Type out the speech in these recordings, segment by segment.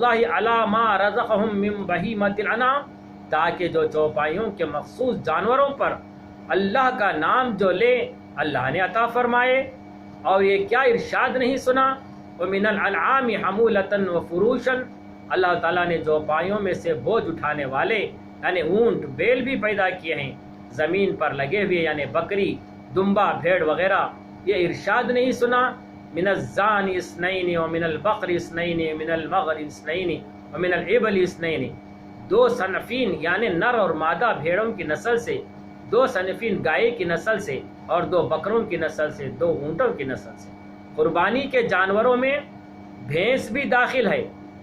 اللہ علی ما رزقہم من بہیمۃ الانعام، تاکہ جو چوپائیوں کے مخصوص جانوروں پر اللہ کا نام جو لے اللہ نے عطا فرمائے۔ اور یہ کیا ارشاد نہیں سنا، وَمِنَ الْأَنْعَامِ حَمُولَةً وَفُرُوشًا، اللہ تعالیٰ نے چوپائیوں میں سے بوجھ اٹھانے والے یعنی اونٹ بیل بھی پیدا کیے ہیں، زمین پر لگے ہوئے یعنی بکری، دمبا، بھیڑ وغیرہ۔ یہ ارشاد نہیں سنا، من الزان اثنین ومن البقر اثنین ومن المغر اثنین ومن الابل اثنین، دو صنفین یعنی نر اور مادہ بھیڑوں کی نسل سے، دو صنفین گائے کی نسل سے، اور دو بکروں کی نسل سے، دو اونٹوں کی نسل سے۔ قربانی کے جانوروں میں بھینس بھی داخل ہے،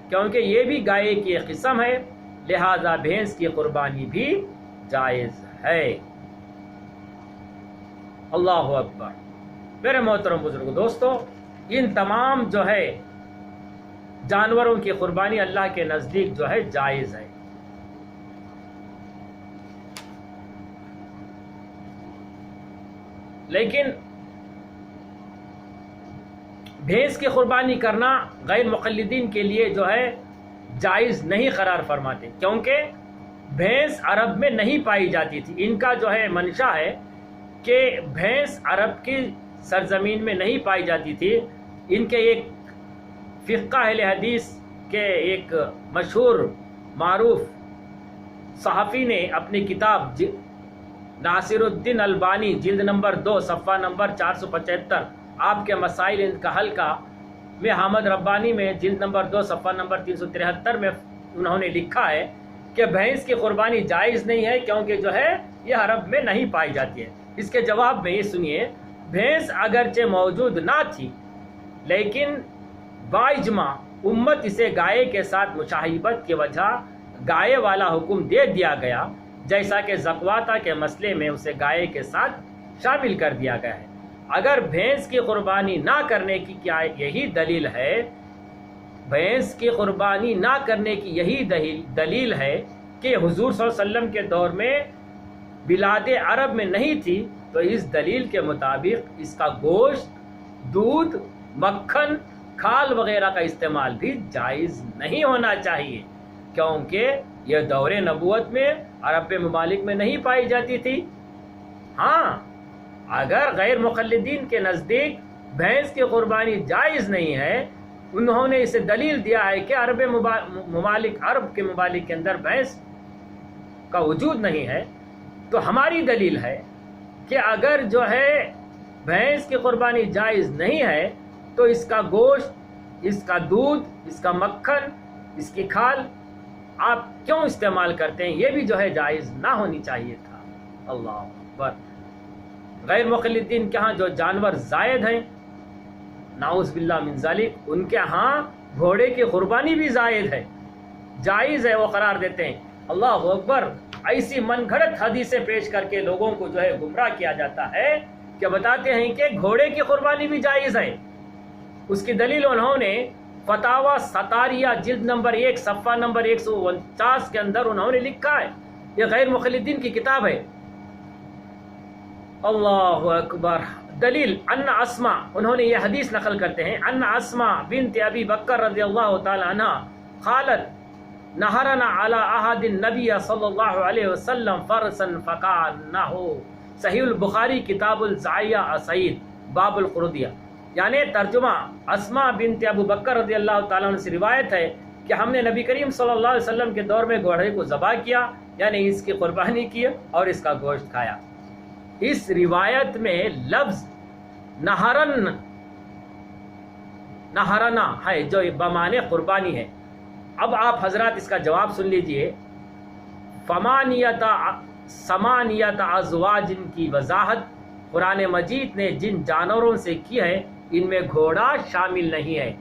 کیونکہ یہ بھی گائے کی ایک قسم ہے، لہذا بھینس کی قربانی بھی جائز ہے۔ اللہ اکبر۔ میرے محترم بزرگ دوستو، ان تمام جو ہے جانوروں کی قربانی اللہ کے نزدیک جو ہے جائز ہے۔ لیکن بھینس کی قربانی کرنا غیر مقلدین کے لیے جو ہے جائز نہیں قرار فرماتے، کیونکہ بھینس عرب میں نہیں پائی جاتی تھی۔ ان کا جو ہے منشا ہے کہ بھینس عرب کی سرزمین میں نہیں پائی جاتی تھی۔ ان کے ایک فقہ اہل حدیث کے ایک مشہور معروف صحافی نے اپنی کتاب ناصر الدین البانی جلد نمبر 2 صفحہ نمبر 475 آپ کے مسائل ان کا حل کا میں حامد ربانی میں جلد نمبر 2 صفحہ نمبر 373 میں انہوں نے لکھا ہے کہ بھینس کی قربانی جائز نہیں ہے، کیونکہ جو ہے یہ عرب میں نہیں پائی جاتی ہے۔ اس کے جواب میں یہ سنیے، بھینس اگرچہ موجود نہ تھی لیکن باجماع امت اسے گائے کے ساتھ مشاہبت کی وجہ گائے والا حکم دے دیا گیا، جیسا کہ زکواتہ کے مسئلے میں اسے گائے کے ساتھ شامل کر دیا گیا ہے۔ اگر بھینس کی قربانی نہ کرنے کی کیا یہی دلیل ہے، بھینس کی قربانی نہ کرنے کی یہی دلیل ہے کہ حضور صلی اللہ علیہ وسلم کے دور میں بلاد عرب میں نہیں تھی، تو اس دلیل کے مطابق اس کا گوشت، دودھ، مکھن، کھال وغیرہ کا استعمال بھی جائز نہیں ہونا چاہیے، کیونکہ یہ دور نبوت میں عرب ممالک میں نہیں پائی جاتی تھی۔ ہاں، اگر غیر مقلدین کے نزدیک بھینس کی قربانی جائز نہیں ہے، انہوں نے اسے دلیل دیا ہے کہ عرب کے ممالک کے اندر بھینس کا وجود نہیں ہے، تو ہماری دلیل ہے کہ اگر جو ہے بھینس کی قربانی جائز نہیں ہے تو اس کا گوشت، اس کا دودھ، اس کا مکھن، اس کی کھال آپ کیوں استعمال کرتے ہیں، یہ بھی جو ہے جائز نہ ہونی چاہیے تھا۔ اللہ اکبر۔ غیر مقلدین کے ہاں جو جانور زائد ہیں، نعوذ باللہ من ذالک، ان کے ہاں گھوڑے کی قربانی بھی زائد ہے، جائز ہے، وہ قرار دیتے ہیں۔ اللہ اکبر۔ ایسی من گھڑت حدیثیں پیش کر کے لوگوں کو جو ہے گمراہ کیا جاتا ہے کہ بتاتے ہیں کہ گھوڑے کی قربانی بھی جائز ہے۔ اس کی دلیل انہوں نے فتاوی ستاریہ جلد نمبر 1 صفحہ نمبر 149 کے اندر انہوں نے لکھا ہے، یہ غیر مقلدین کی کتاب ہے۔ اللہ اکبر۔ دلیل ان اسماء، انہوں نے یہ حدیث نقل کرتے ہیں، ان اسماء بنت ابی بکر رضی اللہ تعالی عنہ قالت نہرنا علی عہد النبی صلی اللہ علیہ وسلم فرسا فقعنہ، صحیح البخاری کتاب الزعیہ سعید باب القردیہ۔ یعنی ترجمہ، اسماء بنت ابو بکر رضی اللہ تعالیٰ عنہ سے روایت ہے کہ ہم نے نبی کریم صلی اللہ علیہ وسلم کے دور میں گھوڑے کو ذبح کیا، یعنی اس کی قربانی کی اور اس کا گوشت کھایا۔ اس روایت میں لفظ نہرنا ہے جو بمعنی قربانی ہے۔ اب آپ حضرات اس کا جواب سن لیجئے۔ سمانیت ازواج کی وضاحت قرآن مجید نے جن جانوروں سے کی ہے ان میں گھوڑا شامل نہیں ہے۔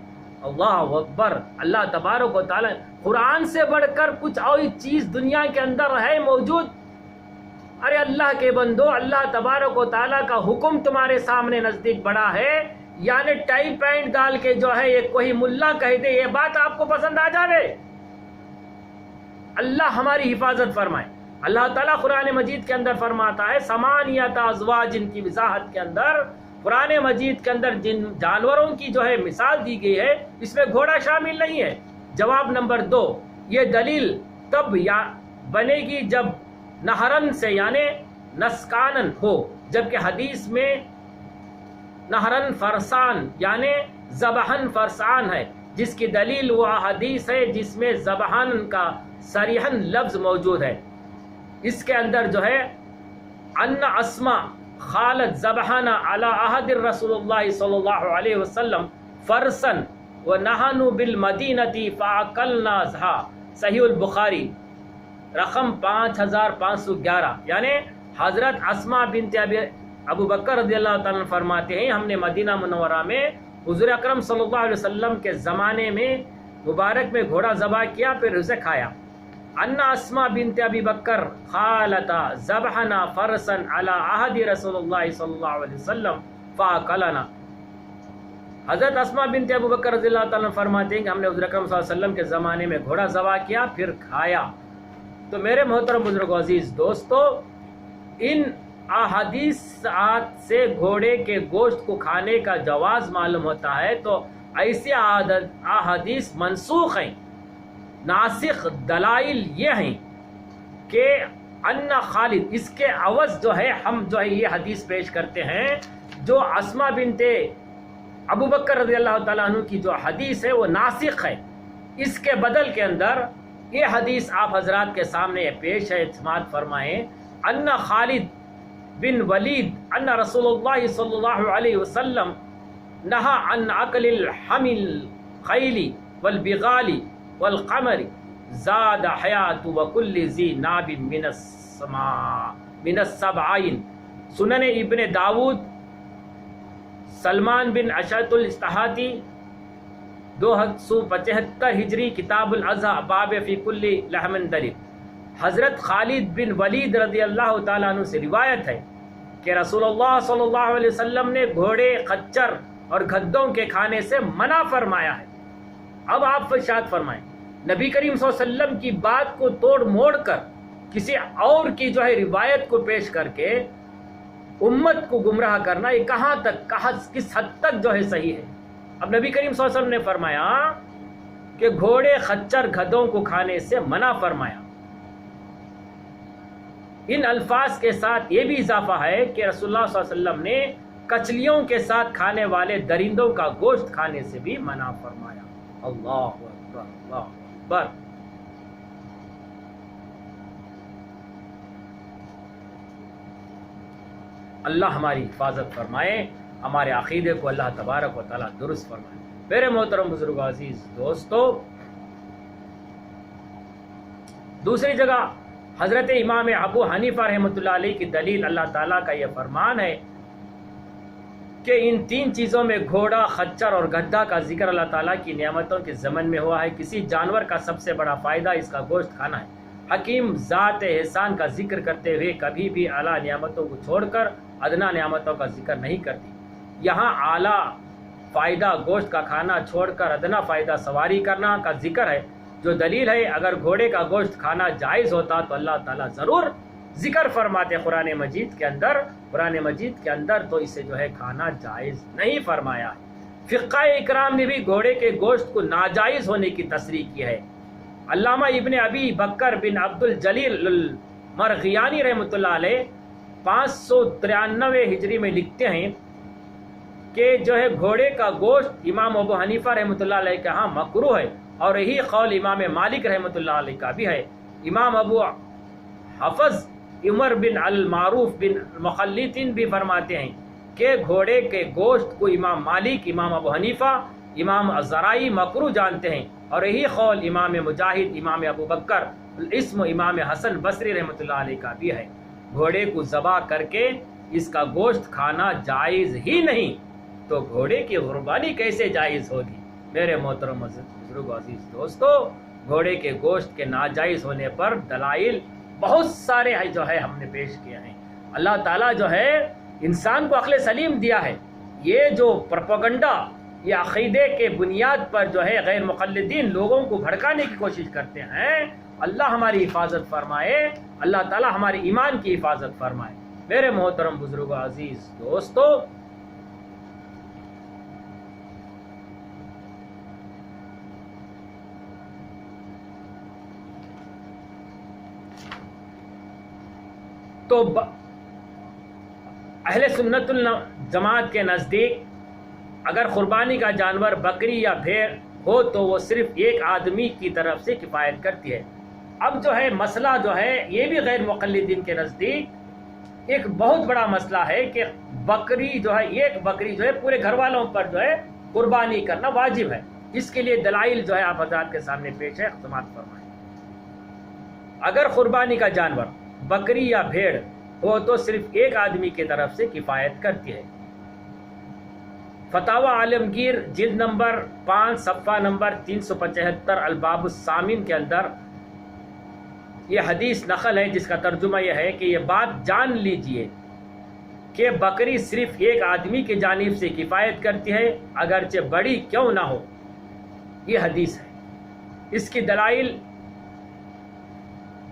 اللہ اکبر۔ اللہ تبارک و تعالی قرآن سے بڑھ کر کچھ اور چیز دنیا کے اندر ہے موجود؟ ارے اللہ کے بندو، اللہ تبارک و تعالیٰ کا حکم تمہارے سامنے نزدیک بڑا ہے، یعنی ٹائی پینٹ ڈال کے جو ہے یہ کوئی ملا کہہ دے یہ بات آپ کو پسند آ جاوے؟ اللہ ہماری حفاظت فرمائے۔ اللہ تعالیٰ قرآن مجید کے اندر فرماتا ہے سمانیت ازواج کی وضاحت کے اندر، قرآن مجید کے اندر جن جانوروں کی جو ہے مثال دی گئی ہے اس میں گھوڑا شامل نہیں ہے۔ جواب نمبر 2، یہ دلیل تب یا بنے گی جب نہرن سے یعنی نسکانن ہو، جبکہ حدیث میں نہرن فرسان یعنی ذبحن فرسان ہے، جس کی دلیل وہ حدیث ہے جس میں ذبحن کا صریحاً لفظ موجود ہے۔ اس کے اندر جو ہے ان اسما خالد ذبحنا علی عہد الرسول اللہ صلی اللہ علیہ وسلم فرسن ونحن بالمدینۃ فاکلناها، صحیح البخاری رقم 5511، یعنی حضرت اسما بنت ابو بکر رضی اللہ تعالیٰ عنہ فرماتے ہیں ہم نے مدینہ منورہ میں حضور اکرم صلی اللہ علیہ وسلم کے زمانے میں مبارک میں گھوڑا ذبح کیا، پھر اسے کھایا۔ ان اسما بنت ابی بکر خالتا ذبحنا فرسن علی عہد رسول اللہ صلی اللہ علیہ وسلم فاکلنا، حضرت اسما بنت ابو بکر رضی اللہ تعالیٰ عنہ فرماتے ہیں کہ ہم نے حضور اکرم صلی اللہ علیہ وسلم کے زمانے میں گھوڑا ذبح کیا پھر کھایا۔ تو میرے محترم بزرگ عزیز دوستو، ان احادیثات سے گھوڑے کے گوشت کو کھانے کا جواز معلوم ہوتا ہے، تو ایسی احادیث منسوخ ہیں۔ ناسخ دلائل یہ ہیں کہ ان خالد، اس کے عوض جو ہے ہم جو ہے یہ حدیث پیش کرتے ہیں جو اسما بنت ابو بکر رضی اللہ تعالیٰ عنہ کی جو حدیث ہے وہ ناسخ ہے، اس کے بدل کے اندر یہ حدیث آپ حضرات کے سامنے پیش ہے، سماعت فرمائیں۔ ان خالد بن ولید ان رسول اللہ صلی اللہ علیہ وسلم نہا عن اکل الحمل خیل والبغال والقمر زاد حیات وکل ذی ناب من السبعین، سنن ابن داود سلمان بن اشعت الاستحاتی 275 ہجری کتاب الاضحیٰ باب فی کل لحم دلیل۔ حضرت خالد بن ولید رضی اللہ تعالیٰ عنہ سے روایت ہے کہ رسول اللہ صلی اللہ علیہ وسلم نے گھوڑے، خچر اور گدھوں کے کھانے سے منع فرمایا ہے۔ اب آپ ارشاد فرمائیں، نبی کریم صلی اللہ علیہ وسلم کی بات کو توڑ موڑ کر کسی اور کی جو ہے روایت کو پیش کر کے امت کو گمراہ کرنا، یہ کہاں تک کس حد تک جو ہے صحیح ہے؟ اب نبی کریم صلی اللہ علیہ وسلم نے فرمایا کہ گھوڑے، خچر، گدھوں کو کھانے سے منع فرمایا۔ ان الفاظ کے ساتھ یہ بھی اضافہ ہے کہ رسول اللہ صلی اللہ علیہ وسلم نے کچلیوں کے ساتھ کھانے والے درندوں کا گوشت کھانے سے بھی منع فرمایا۔ اللہ اکبر، اللہ اکبر۔ اللہ ہماری حفاظت فرمائے، ہمارے عقیدے کو اللہ تبارک و تعالیٰ درست فرمائے۔ میرے محترم بزرگ عزیز دوستو، دوسری جگہ حضرت امام ابو حنیفہ رحمۃ اللہ علیہ کی دلیل اللہ تعالیٰ کا یہ فرمان ہے کہ ان 3 چیزوں میں گھوڑا، خچر اور گدھا کا ذکر اللہ تعالیٰ کی نعمتوں کے ضمن میں ہوا ہے۔ کسی جانور کا سب سے بڑا فائدہ اس کا گوشت کھانا ہے۔ حکیم ذات احسان کا ذکر کرتے ہوئے کبھی بھی اعلیٰ نعمتوں کو چھوڑ کر ادنا نعمتوں کا ذکر نہیں کرتی۔ یہاں اعلیٰ فائدہ گوشت کا کھانا چھوڑ کر ادنا فائدہ سواری کرنا کا ذکر ہے، جو دلیل ہے اگر گھوڑے کا گوشت کھانا جائز ہوتا تو اللہ تعالیٰ ضرور ذکر فرماتے قرآن مجید کے اندر تو اسے جو ہے کھانا جائز نہیں فرمایا ہے۔ فقہ اکرام نے بھی گھوڑے کے گوشت کو ناجائز ہونے کی تصریح کی ہے۔ علامہ ابن ابی بکر بن عبد الجلیل المرغیانی رحمۃ اللہ علیہ 593 ہجری میں لکھتے ہیں کہ جو ہے گھوڑے کا گوشت امام ابو حنیفہ رحمۃ اللہ علیہ کے ہاں مکروہ ہے، اور یہی قول امام مالک رحمۃ اللہ علیہ کا بھی ہے۔ امام ابو حفظ عمر بن المعروف بن مخلطین بھی فرماتے ہیں کہ گھوڑے کے گوشت کو امام مالک، امام ابو حنیفہ، امام الزرائی مکروہ جانتے ہیں، اور یہی قول امام مجاہد، امام ابو بکر الاسم، امام حسن بصری رحمۃ اللہ علیہ کا بھی ہے۔ گھوڑے کو ذبح کر کے اس کا گوشت کھانا جائز ہی نہیں، تو گھوڑے کی قربانی کیسے جائز ہوگی؟ میرے محترم بزرگ عزیز دوستو، گھوڑے کے گوشت کے ناجائز ہونے پر دلائل بہت سارے جو ہے ہم نے پیش کیے ہیں۔ اللہ تعالیٰ جو ہے انسان کو عقل سلیم دیا ہے، یہ جو پروپیگنڈا، یہ عقیدے کے بنیاد پر جو ہے غیر مقلدین لوگوں کو بھڑکانے کی کوشش کرتے ہیں، اللہ ہماری حفاظت فرمائے، اللہ تعالیٰ ہماری ایمان کی حفاظت فرمائے۔ میرے محترم بزرگ عزیز دوستو، تو اہل سنت الجماعت کے نزدیک اگر قربانی کا جانور بکری یا بھیڑ ہو تو وہ صرف ایک آدمی کی طرف سے کفایت کرتی ہے۔ اب جو ہے مسئلہ جو ہے یہ بھی غیر مقلدین کے نزدیک ایک بہت بڑا مسئلہ ہے کہ بکری جو ہے ایک بکری جو ہے پورے گھر والوں پر جو ہے قربانی کرنا واجب ہے۔ اس کے لیے دلائل جو ہے آپ حضرات کے سامنے پیش ہے، سماعت فرمائیں۔ اگر قربانی کا جانور بکری یا بھیڑ ہو تو صرف ایک آدمی کی طرف سے کفایت کرتی ہے۔ فتاوی عالمگیر جلد نمبر 5 صفحہ نمبر 375 الباب الثامن کے اندر یہ حدیث نقل ہے جس کا ترجمہ یہ ہے کہ یہ بات جان لیجئے کہ بکری صرف ایک آدمی کی جانب سے کفایت کرتی ہے اگرچہ بڑی کیوں نہ ہو۔ یہ حدیث ہے۔ اس کی دلائل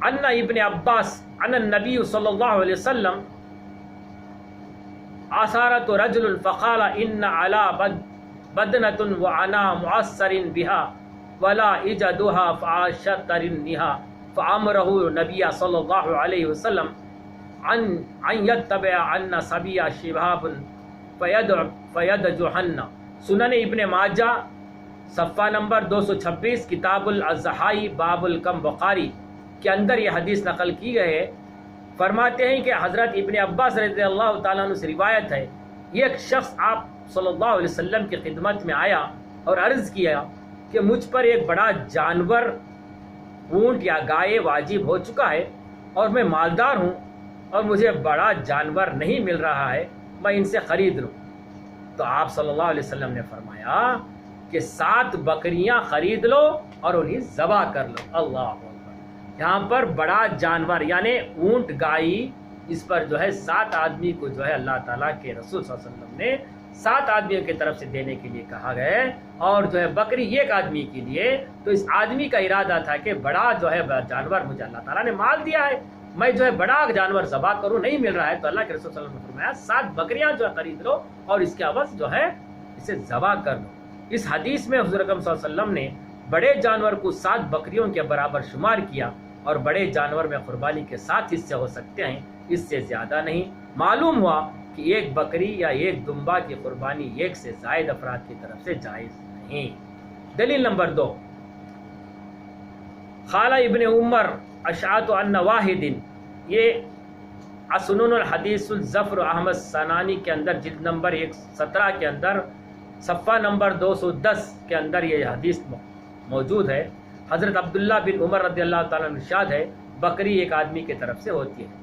ان ابن عباس ان النبی صلی اللہ علیہ وسلم آثارت رجل فقال ان علی بدنۃ وانا معسر بها ولا اجدها فاشترنها فامره نبی صلی اللہ علیہ وسلم ان يتبع عنا صبی شباب فیدجهن۔ سنن ابن ماجہ صفحہ نمبر 226 کتاب الاضحائی باب الکم بخاری کے اندر یہ حدیث نقل کی گئی ہے۔ فرماتے ہیں کہ حضرت ابن عباس رضی اللہ تعالیٰ عنہ سے روایت ہے، ایک شخص آپ صلی اللہ علیہ وسلم کی خدمت میں آیا اور عرض کیا کہ مجھ پر ایک بڑا جانور اونٹ یا گائے واجب ہو چکا ہے اور میں مالدار ہوں اور مجھے بڑا جانور نہیں مل رہا ہے، میں ان سے خرید لوں۔ تو آپ صلی اللہ علیہ وسلم نے فرمایا کہ 7 بکریاں خرید لو اور انہیں ذبح کر لو۔ اللہ اکبر۔ یہاں پر بڑا جانور یعنی اونٹ گائے، اس پر جو ہے 7 آدمی کو جو ہے اللہ تعالیٰ کے رسول صلی اللہ علیہ وسلم نے 7 آدمیوں کی طرف سے دینے کے لیے کہا گیا ہے، اور جو ہے بکری ایک آدمی کے لیے۔ تو اس آدمی کا ارادہ تھا کہ بڑا جو ہے جانور مجھے اللہ تعالیٰ نے مال دیا ہے، میں جو ہے بڑا جانور ذبح کروں، نہیں مل رہا ہے، تو اللہ کے رسول صلی اللہ علیہ وسلم نے فرمایا 7 بکریاں جو ہے خرید لو اور اس کے عوض جو ہے اسے ذبح کر لو۔ اس حدیث میں حضور اکرم صلی اللہ علیہ وسلم نے بڑے جانور کو 7 بکریوں کے برابر شمار کیا، اور بڑے جانور میں قربانی کے 7 حصے ہو سکتے ہیں، اس سے زیادہ نہیں۔ معلوم ہوا کہ ایک بکری یا ایک دمبا کی قربانی ایک سے زائد افراد کی طرف سے جائز نہیں۔ دلیل نمبر 2، قال ابن عمر اشعت عن واحد، یہ سنن الحدیث الظفر احمد سنانی کے اندر جلد نمبر 117 کے اندر صفحہ نمبر 210 کے اندر یہ حدیث موجود ہے۔ حضرت عبداللہ بن عمر رضی اللہ تعالیٰ عنہ ارشاد ہے، بکری ایک آدمی کی طرف سے ہوتی ہے۔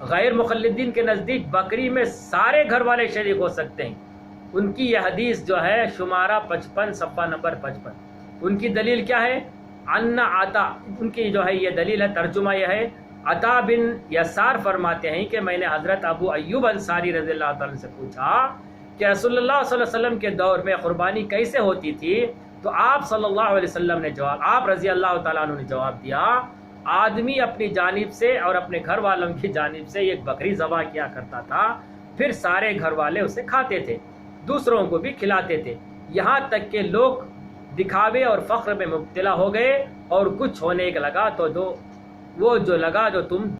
غیر مقلدین کے نزدیک بکری میں سارے گھر والے شریک ہو سکتے ہیں۔ ان کی یہ حدیث جو ہے شمارہ 55 صفحہ نمبر 55، ان کی دلیل کیا ہے؟ ان عطا، ان کی جو ہے یہ دلیل ہے، ترجمہ یہ ہے، عطا بن یسار فرماتے ہیں کہ میں نے حضرت ابو ایوب انصاری رضی اللہ تعالیٰ سے پوچھا کہ رسول اللہ صلی اللہ علیہ وسلم کے دور میں قربانی کیسے ہوتی تھی؟ تو آپ صلی اللہ علیہ وسلم نے آپ رضی اللہ تعالیٰ عنہ نے جواب دیا، آدمی اپنی جانب سے اور اپنے گھر والوں کی جانب سے ایک بکری ذبح کیا کرتا تھا، پھر سارے گھر والے اسے کھاتے تھے، دوسروں کو بھی کھلاتے تھے، یہاں تک کہ لوگ دکھاوے اور فخر میں مبتلا ہو گئے اور کچھ ہونے لگا تو وہ جو لگا جو تم